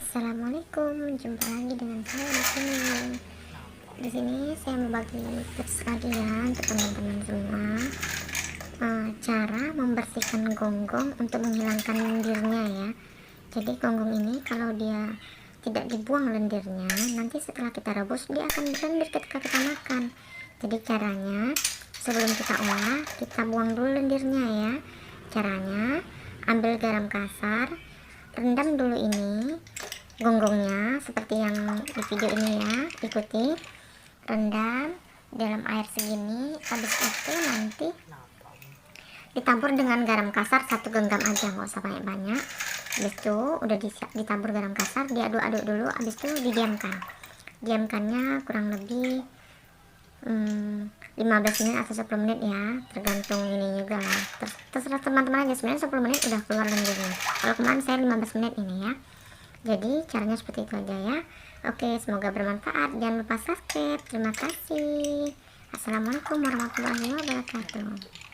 Assalamualaikum, jumpa lagi dengan saya di sini. Di sini saya mau bagi tips kalian untuk teman-teman semua, cara membersihkan gonggong untuk menghilangkan lendirnya ya. Jadi gonggong ini kalau dia tidak dibuang lendirnya, nanti setelah kita rebus dia akan berlendir ketika kita makan. Jadi caranya, sebelum kita olah, kita buang dulu lendirnya ya. Caranya, ambil garam kasar, rendam dulu ini gonggongnya seperti yang di video ini ya, ikuti, rendam dalam air segini. Habis itu nanti ditabur dengan garam kasar 1 genggam aja, nggak usah banyak-banyak. Habis itu udah ditabur garam kasar, diaduk-aduk dulu. Habis itu diamkannya kurang lebih 15 menit atau 10 menit ya, tergantung ini juga lah, terserah teman-teman aja. Sebenarnya 10 menit udah keluar lendirnya, kalau kemarin saya 15 menit ini ya. Jadi caranya seperti itu aja ya. Oke, semoga bermanfaat, jangan lupa subscribe. Terima kasih. Assalamualaikum warahmatullahi wabarakatuh.